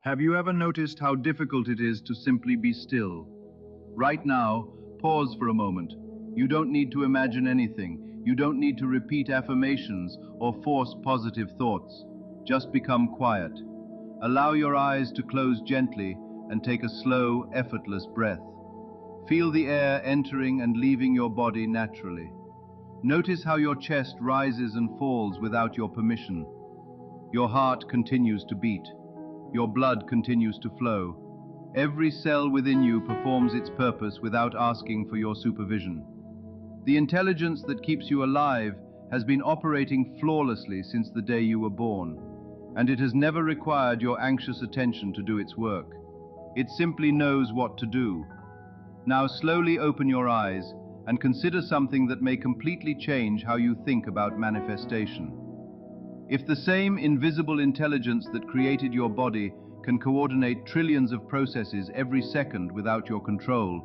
Have you ever noticed how difficult it is to simply be still? Right now, pause for a moment. You don't need to imagine anything. You don't need to repeat affirmations or force positive thoughts. Just become quiet. Allow your eyes to close gently and take a slow, effortless breath. Feel the air entering and leaving your body naturally. Notice how your chest rises and falls without your permission. Your heart continues to beat. Your blood continues to flow. Every cell within you performs its purpose without asking for your supervision. The intelligence that keeps you alive has been operating flawlessly since the day you were born, and it has never required your anxious attention to do its work. It simply knows what to do. Now slowly open your eyes and consider something that may completely change how you think about manifestation. If the same invisible intelligence that created your body can coordinate trillions of processes every second without your control,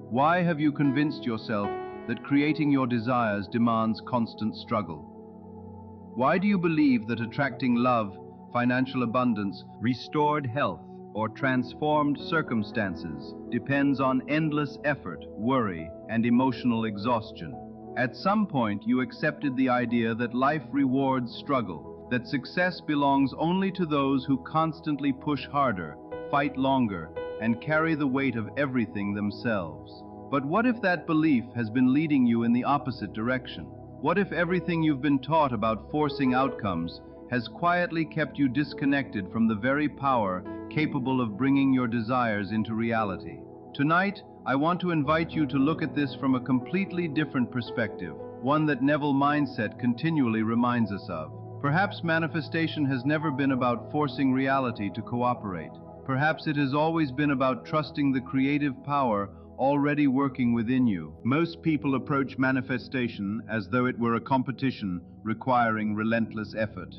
why have you convinced yourself that creating your desires demands constant struggle? Why do you believe that attracting love, financial abundance, restored health, or transformed circumstances depends on endless effort, worry, and emotional exhaustion? At some point, you accepted the idea that life rewards struggle, that success belongs only to those who constantly push harder, fight longer, and carry the weight of everything themselves. But what if that belief has been leading you in the opposite direction? What if everything you've been taught about forcing outcomes has quietly kept you disconnected from the very power capable of bringing your desires into reality? Tonight, I want to invite you to look at this from a completely different perspective, one that Neville mindset continually reminds us of. Perhaps manifestation has never been about forcing reality to cooperate. Perhaps it has always been about trusting the creative power already working within you. Most people approach manifestation as though it were a competition requiring relentless effort.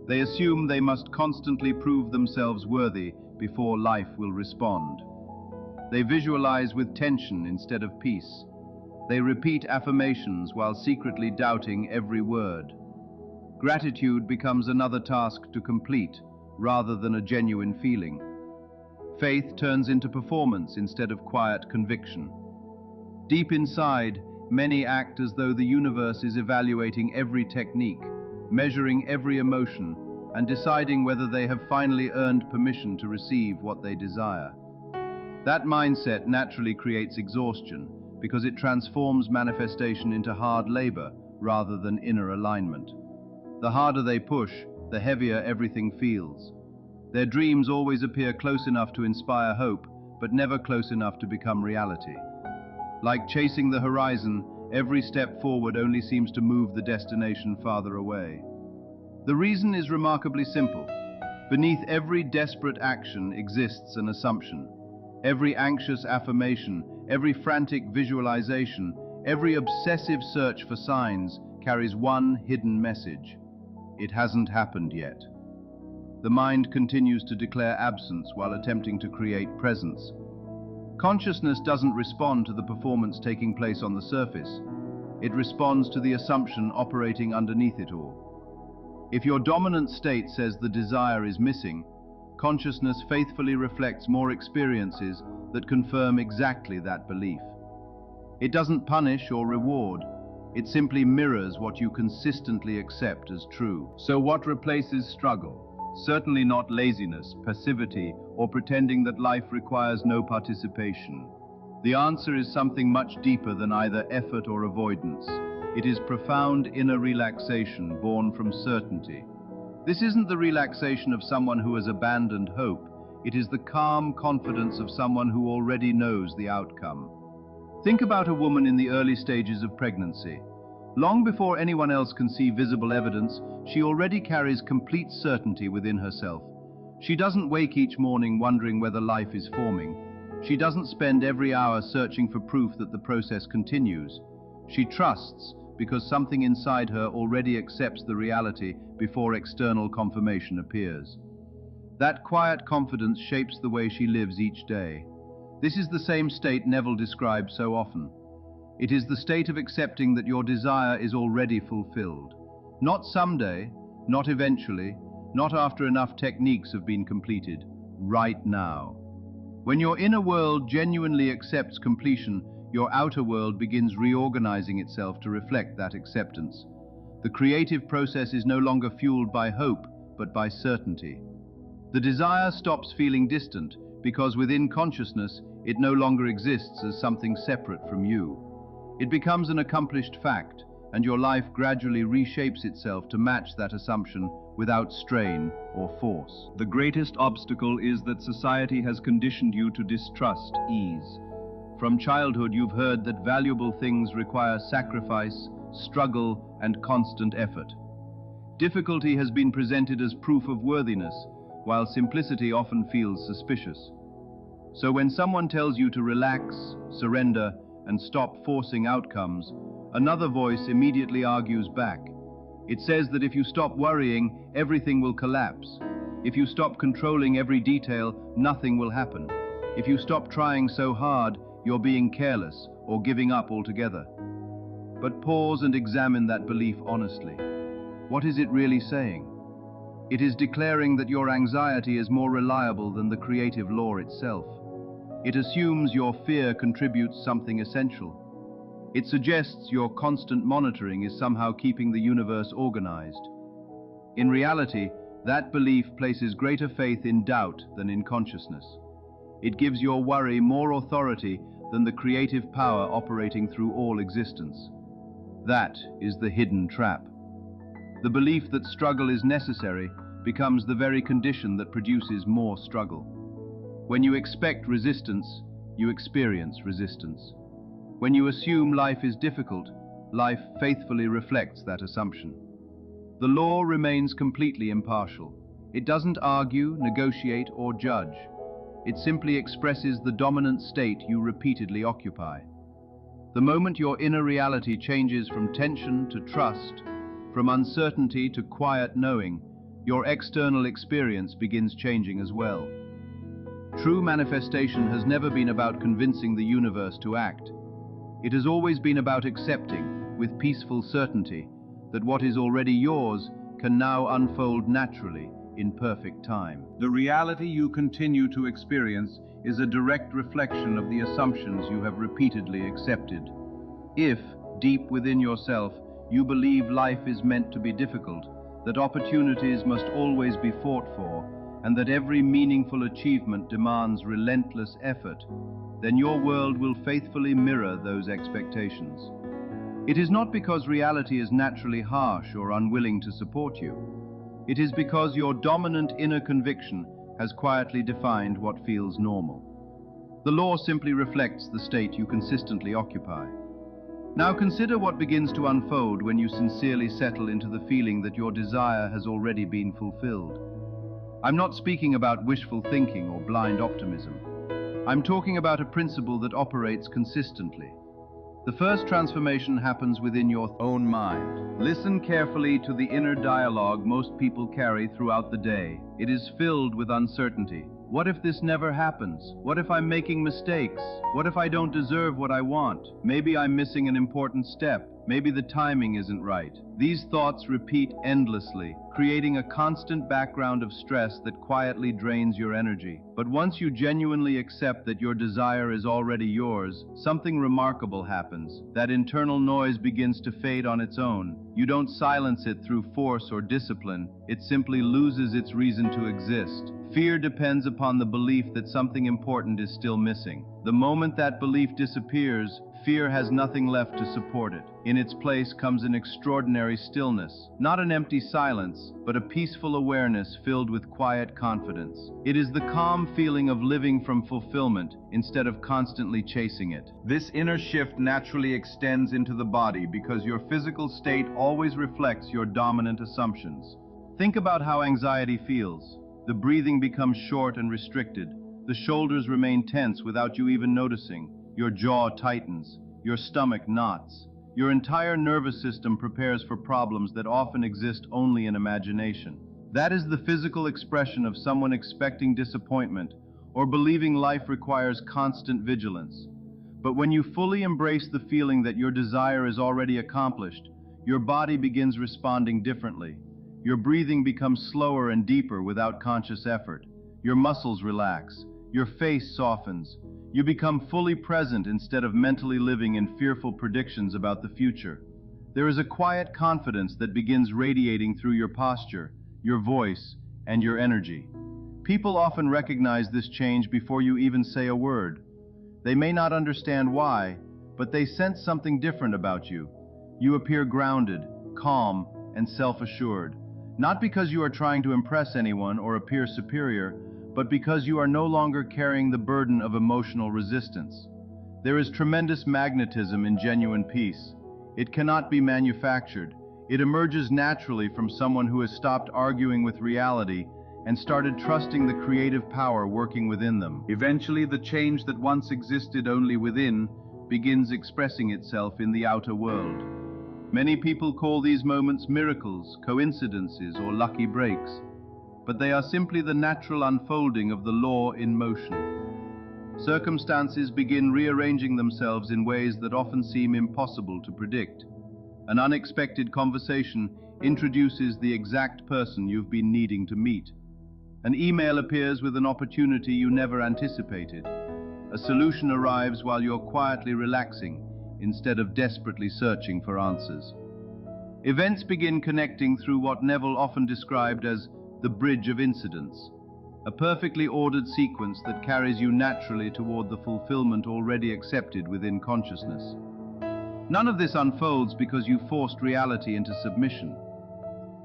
They assume they must constantly prove themselves worthy before life will respond. They visualize with tension instead of peace. They repeat affirmations while secretly doubting every word. Gratitude becomes another task to complete, rather than a genuine feeling. Faith turns into performance instead of quiet conviction. Deep inside, many act as though the universe is evaluating every technique, measuring every emotion, and deciding whether they have finally earned permission to receive what they desire. That mindset naturally creates exhaustion because it transforms manifestation into hard labor rather than inner alignment. The harder they push, the heavier everything feels. Their dreams always appear close enough to inspire hope, but never close enough to become reality. Like chasing the horizon, every step forward only seems to move the destination farther away. The reason is remarkably simple. Beneath every desperate action exists an assumption. Every anxious affirmation, every frantic visualization, every obsessive search for signs carries one hidden message. It hasn't happened yet. The mind continues to declare absence while attempting to create presence. Consciousness doesn't respond to the performance taking place on the surface. It responds to the assumption operating underneath it all. If your dominant state says the desire is missing, consciousness faithfully reflects more experiences that confirm exactly that belief. It doesn't punish or reward. It simply mirrors what you consistently accept as true. So what replaces struggle? Certainly not laziness, passivity, or pretending that life requires no participation. The answer is something much deeper than either effort or avoidance. It is profound inner relaxation born from certainty. This isn't the relaxation of someone who has abandoned hope. It is the calm confidence of someone who already knows the outcome. Think about a woman in the early stages of pregnancy. Long before anyone else can see visible evidence, she already carries complete certainty within herself. She doesn't wake each morning wondering whether life is forming. She doesn't spend every hour searching for proof that the process continues. She trusts because something inside her already accepts the reality before external confirmation appears. That quiet confidence shapes the way she lives each day. This is the same state Neville describes so often. It is the state of accepting that your desire is already fulfilled. Not someday, not eventually, not after enough techniques have been completed, right now. When your inner world genuinely accepts completion, your outer world begins reorganizing itself to reflect that acceptance. The creative process is no longer fueled by hope, but by certainty. The desire stops feeling distant because within consciousness, it no longer exists as something separate from you. It becomes an accomplished fact, and your life gradually reshapes itself to match that assumption without strain or force. The greatest obstacle is that society has conditioned you to distrust ease. From childhood, you've heard that valuable things require sacrifice, struggle, and constant effort. Difficulty has been presented as proof of worthiness, while simplicity often feels suspicious. So when someone tells you to relax, surrender, and stop forcing outcomes, another voice immediately argues back. It says that if you stop worrying, everything will collapse. If you stop controlling every detail, nothing will happen. If you stop trying so hard, you're being careless or giving up altogether. But pause and examine that belief honestly. What is it really saying? It is declaring that your anxiety is more reliable than the creative law itself. It assumes your fear contributes something essential. It suggests your constant monitoring is somehow keeping the universe organized. In reality, that belief places greater faith in doubt than in consciousness. It gives your worry more authority than the creative power operating through all existence. That is the hidden trap. The belief that struggle is necessary becomes the very condition that produces more struggle. When you expect resistance, you experience resistance. When you assume life is difficult, life faithfully reflects that assumption. The law remains completely impartial. It doesn't argue, negotiate, or judge. It simply expresses the dominant state you repeatedly occupy. The moment your inner reality changes from tension to trust, from uncertainty to quiet knowing, your external experience begins changing as well. True manifestation has never been about convincing the universe to act. It has always been about accepting, with peaceful certainty, that what is already yours can now unfold naturally in perfect time. The reality you continue to experience is a direct reflection of the assumptions you have repeatedly accepted. If, deep within yourself, you believe life is meant to be difficult, that opportunities must always be fought for, and that every meaningful achievement demands relentless effort, then your world will faithfully mirror those expectations. It is not because reality is naturally harsh or unwilling to support you. It is because your dominant inner conviction has quietly defined what feels normal. The law simply reflects the state you consistently occupy. Now consider what begins to unfold when you sincerely settle into the feeling that your desire has already been fulfilled. I'm not speaking about wishful thinking or blind optimism. I'm talking about a principle that operates consistently. The first transformation happens within your own mind. Listen carefully to the inner dialogue most people carry throughout the day. It is filled with uncertainty. What if this never happens? What if I'm making mistakes? What if I don't deserve what I want? Maybe I'm missing an important step. Maybe the timing isn't right. These thoughts repeat endlessly, creating a constant background of stress that quietly drains your energy. But once you genuinely accept that your desire is already yours, something remarkable happens. That internal noise begins to fade on its own. You don't silence it through force or discipline. It simply loses its reason to exist. Fear depends upon the belief that something important is still missing. The moment that belief disappears, fear has nothing left to support it. In its place comes an extraordinary stillness, not an empty silence, but a peaceful awareness filled with quiet confidence. It is the calm feeling of living from fulfillment instead of constantly chasing it. This inner shift naturally extends into the body because your physical state always reflects your dominant assumptions. Think about how anxiety feels. The breathing becomes short and restricted. The shoulders remain tense without you even noticing. Your jaw tightens. Your stomach knots. Your entire nervous system prepares for problems that often exist only in imagination. That is the physical expression of someone expecting disappointment or believing life requires constant vigilance. But when you fully embrace the feeling that your desire is already accomplished, your body begins responding differently. Your breathing becomes slower and deeper without conscious effort. Your muscles relax. Your face softens. You become fully present instead of mentally living in fearful predictions about the future. There is a quiet confidence that begins radiating through your posture, your voice, and your energy. People often recognize this change before you even say a word. They may not understand why, but they sense something different about you. You appear grounded, calm, and self-assured, not because you are trying to impress anyone or appear superior, but because you are no longer carrying the burden of emotional resistance. There is tremendous magnetism in genuine peace. It cannot be manufactured. It emerges naturally from someone who has stopped arguing with reality and started trusting the creative power working within them. Eventually, the change that once existed only within begins expressing itself in the outer world. Many people call these moments miracles, coincidences, or lucky breaks, but they are simply the natural unfolding of the law in motion. Circumstances begin rearranging themselves in ways that often seem impossible to predict. An unexpected conversation introduces the exact person you've been needing to meet. An email appears with an opportunity you never anticipated. A solution arrives while you're quietly relaxing instead of desperately searching for answers. Events begin connecting through what Neville often described as the bridge of incidents, a perfectly ordered sequence that carries you naturally toward the fulfillment already accepted within consciousness. None of this unfolds because you forced reality into submission.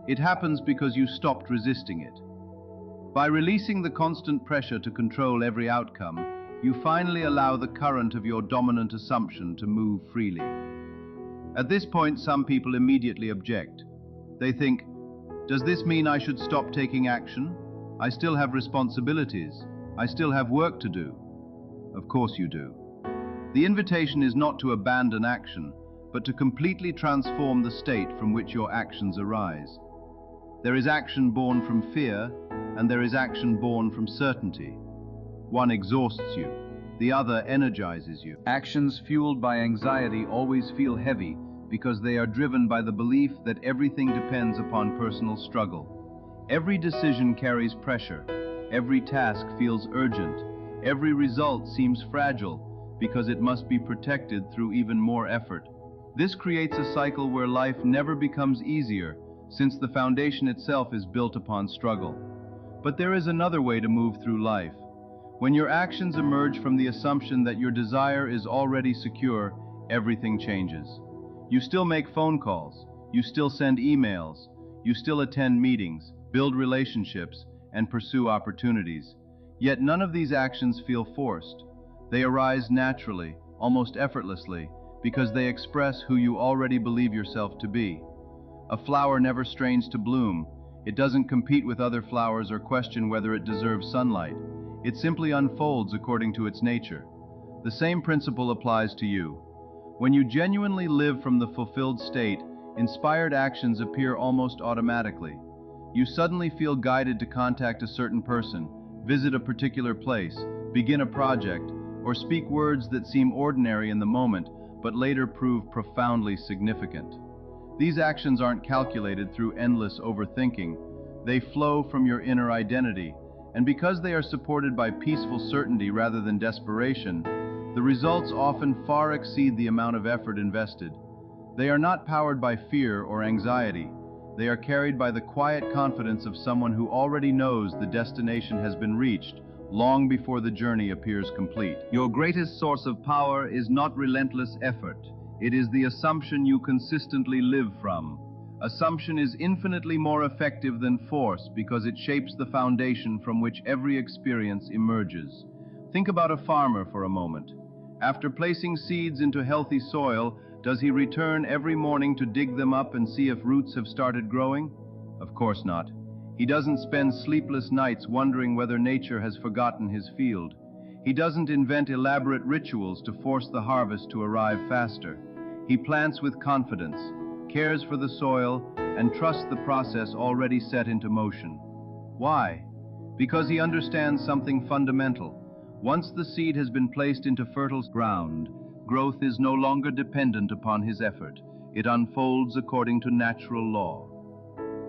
It happens because you stopped resisting it. By releasing the constant pressure to control every outcome, you finally allow the current of your dominant assumption to move freely. At this point, some people immediately object. They think, does this mean I should stop taking action? I still have responsibilities. I still have work to do. Of course you do. The invitation is not to abandon action, but to completely transform the state from which your actions arise. There is action born from fear, and there is action born from certainty. One exhausts you, the other energizes you. Actions fueled by anxiety always feel heavy because they are driven by the belief that everything depends upon personal struggle. Every decision carries pressure. Every task feels urgent. Every result seems fragile because it must be protected through even more effort. This creates a cycle where life never becomes easier, since the foundation itself is built upon struggle. But there is another way to move through life. When your actions emerge from the assumption that your desire is already secure, everything changes. You still make phone calls, you still send emails, you still attend meetings, build relationships, and pursue opportunities. Yet none of these actions feel forced. They arise naturally, almost effortlessly, because they express who you already believe yourself to be. A flower never strains to bloom. It doesn't compete with other flowers or question whether it deserves sunlight. It simply unfolds according to its nature. The same principle applies to you. When you genuinely live from the fulfilled state, inspired actions appear almost automatically. You suddenly feel guided to contact a certain person, visit a particular place, begin a project, or speak words that seem ordinary in the moment, but later prove profoundly significant. These actions aren't calculated through endless overthinking. They flow from your inner identity, and because they are supported by peaceful certainty rather than desperation, the results often far exceed the amount of effort invested. They are not powered by fear or anxiety. They are carried by the quiet confidence of someone who already knows the destination has been reached long before the journey appears complete. Your greatest source of power is not relentless effort. It is the assumption you consistently live from. Assumption is infinitely more effective than force because it shapes the foundation from which every experience emerges. Think about a farmer for a moment. After placing seeds into healthy soil, does he return every morning to dig them up and see if roots have started growing? Of course not. He doesn't spend sleepless nights wondering whether nature has forgotten his field. He doesn't invent elaborate rituals to force the harvest to arrive faster. He plants with confidence, cares for the soil, and trusts the process already set into motion. Why? Because he understands something fundamental. Once the seed has been placed into fertile ground, growth is no longer dependent upon his effort. It unfolds according to natural law.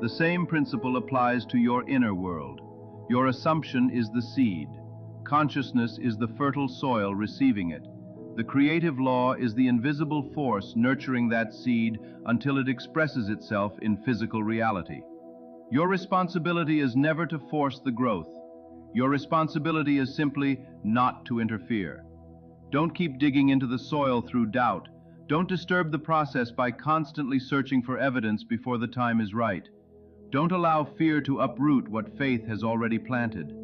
The same principle applies to your inner world. Your assumption is the seed. Consciousness is the fertile soil receiving it. The creative law is the invisible force nurturing that seed until it expresses itself in physical reality. Your responsibility is never to force the growth. Your responsibility is simply not to interfere. Don't keep digging into the soil through doubt. Don't disturb the process by constantly searching for evidence before the time is right. Don't allow fear to uproot what faith has already planted.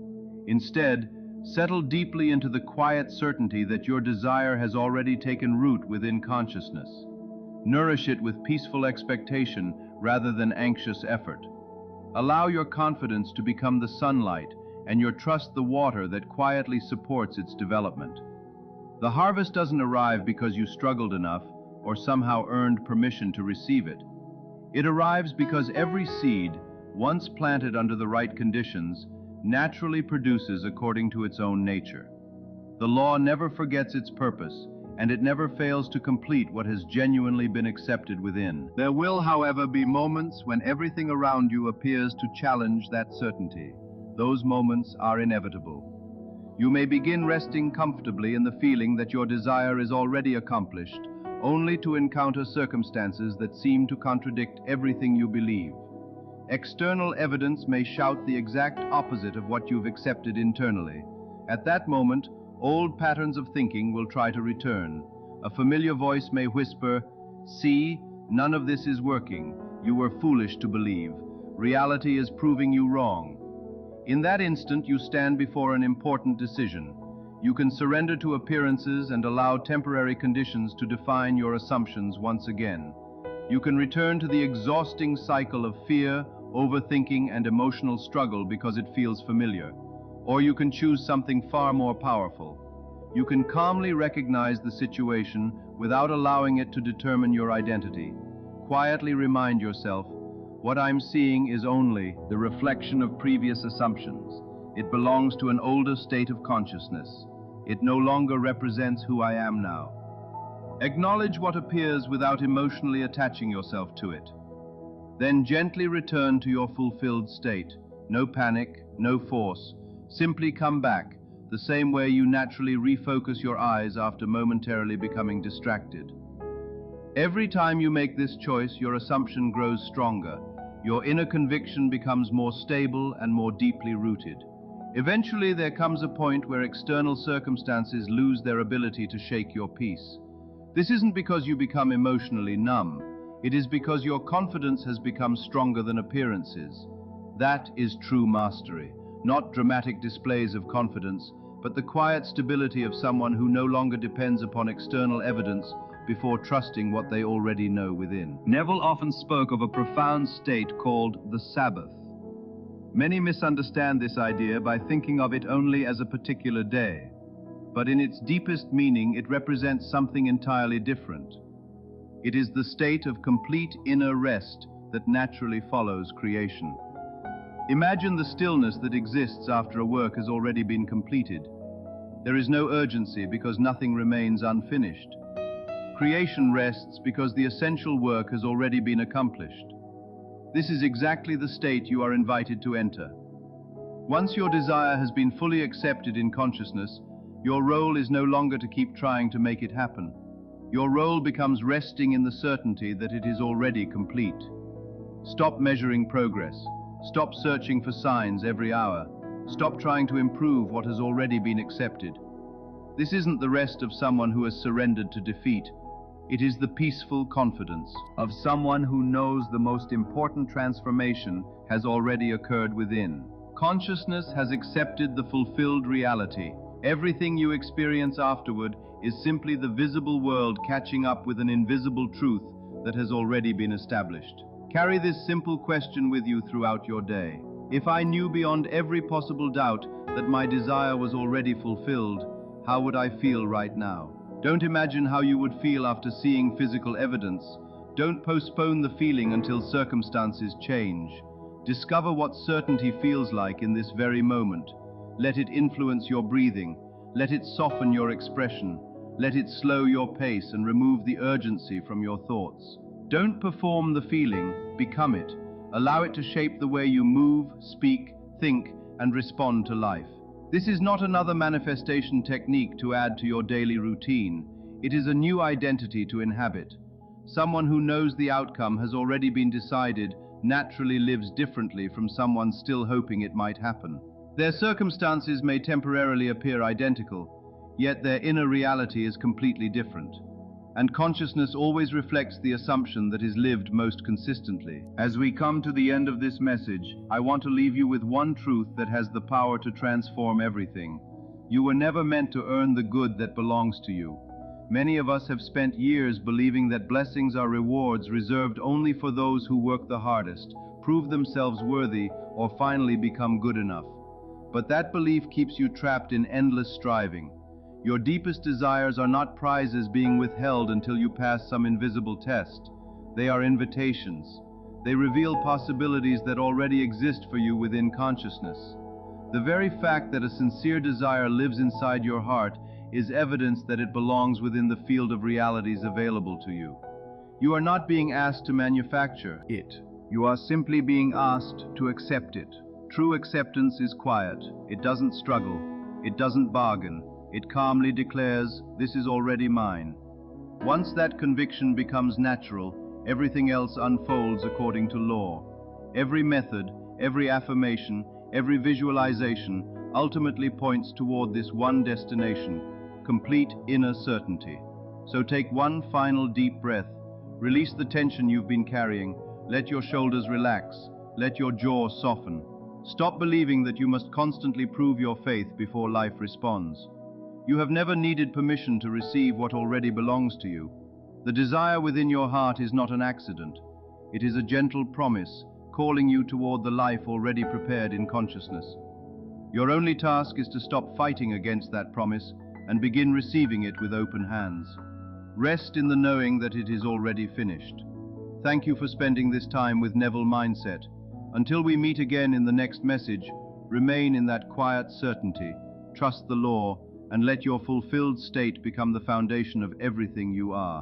Instead, settle deeply into the quiet certainty that your desire has already taken root within consciousness. Nourish it with peaceful expectation rather than anxious effort. Allow your confidence to become the sunlight and your trust the water that quietly supports its development. The harvest doesn't arrive because you struggled enough or somehow earned permission to receive it. It arrives because every seed, once planted under the right conditions, naturally produces according to its own nature. The law never forgets its purpose, and it never fails to complete what has genuinely been accepted within. There will, however, be moments when everything around you appears to challenge that certainty. Those moments are inevitable. You may begin resting comfortably in the feeling that your desire is already accomplished, only to encounter circumstances that seem to contradict everything you believe. External evidence may shout the exact opposite of what you've accepted internally. At that moment, old patterns of thinking will try to return. A familiar voice may whisper, "See, none of this is working. You were foolish to believe. Reality is proving you wrong." In that instant, you stand before an important decision. You can surrender to appearances and allow temporary conditions to define your assumptions once again. You can return to the exhausting cycle of fear, overthinking, and emotional struggle because it feels familiar. Or you can choose something far more powerful. You can calmly recognize the situation without allowing it to determine your identity. Quietly remind yourself, what I'm seeing is only the reflection of previous assumptions. It belongs to an older state of consciousness. It no longer represents who I am now. Acknowledge what appears without emotionally attaching yourself to it. Then gently return to your fulfilled state. No panic, no force. Simply come back, the same way you naturally refocus your eyes after momentarily becoming distracted. Every time you make this choice, your assumption grows stronger. Your inner conviction becomes more stable and more deeply rooted. Eventually, there comes a point where external circumstances lose their ability to shake your peace. This isn't because you become emotionally numb. It is because your confidence has become stronger than appearances. That is true mastery, not dramatic displays of confidence, but the quiet stability of someone who no longer depends upon external evidence before trusting what they already know within. Neville often spoke of a profound state called the Sabbath. Many misunderstand this idea by thinking of it only as a particular day, but in its deepest meaning it represents something entirely different. It is the state of complete inner rest that naturally follows creation. Imagine the stillness that exists after a work has already been completed. There is no urgency because nothing remains unfinished. Creation rests because the essential work has already been accomplished. This is exactly the state you are invited to enter. Once your desire has been fully accepted in consciousness, your role is no longer to keep trying to make it happen. Your role becomes resting in the certainty that it is already complete. Stop measuring progress. Stop searching for signs every hour. Stop trying to improve what has already been accepted. This isn't the rest of someone who has surrendered to defeat. It is the peaceful confidence of someone who knows the most important transformation has already occurred within. Consciousness has accepted the fulfilled reality. Everything you experience afterward is simply the visible world catching up with an invisible truth that has already been established. Carry this simple question with you throughout your day. If I knew beyond every possible doubt that my desire was already fulfilled, how would I feel right now? Don't imagine how you would feel after seeing physical evidence. Don't postpone the feeling until circumstances change. Discover what certainty feels like in this very moment. Let it influence your breathing. Let it soften your expression. Let it slow your pace and remove the urgency from your thoughts. Don't perform the feeling, become it. Allow it to shape the way you move, speak, think, and respond to life. This is not another manifestation technique to add to your daily routine. It is a new identity to inhabit. Someone who knows the outcome has already been decided naturally lives differently from someone still hoping it might happen. Their circumstances may temporarily appear identical, yet their inner reality is completely different. And consciousness always reflects the assumption that is lived most consistently. As we come to the end of this message, I want to leave you with one truth that has the power to transform everything. You were never meant to earn the good that belongs to you. Many of us have spent years believing that blessings are rewards reserved only for those who work the hardest, prove themselves worthy, or finally become good enough. But that belief keeps you trapped in endless striving. Your deepest desires are not prizes being withheld until you pass some invisible test. They are invitations. They reveal possibilities that already exist for you within consciousness. The very fact that a sincere desire lives inside your heart is evidence that it belongs within the field of realities available to you. You are not being asked to manufacture it. You are simply being asked to accept it. True acceptance is quiet. It doesn't struggle. It doesn't bargain. It calmly declares, "This is already mine." Once that conviction becomes natural, everything else unfolds according to law. Every method, every affirmation, every visualization ultimately points toward this one destination: complete inner certainty. So take one final deep breath. Release the tension you've been carrying. Let your shoulders relax. Let your jaw soften. Stop believing that you must constantly prove your faith before life responds. You have never needed permission to receive what already belongs to you. The desire within your heart is not an accident. It is a gentle promise, calling you toward the life already prepared in consciousness. Your only task is to stop fighting against that promise and begin receiving it with open hands. Rest in the knowing that it is already finished. Thank you for spending this time with Neville Mindset. Until we meet again in the next message, remain in that quiet certainty, trust the law, and let your fulfilled state become the foundation of everything you are.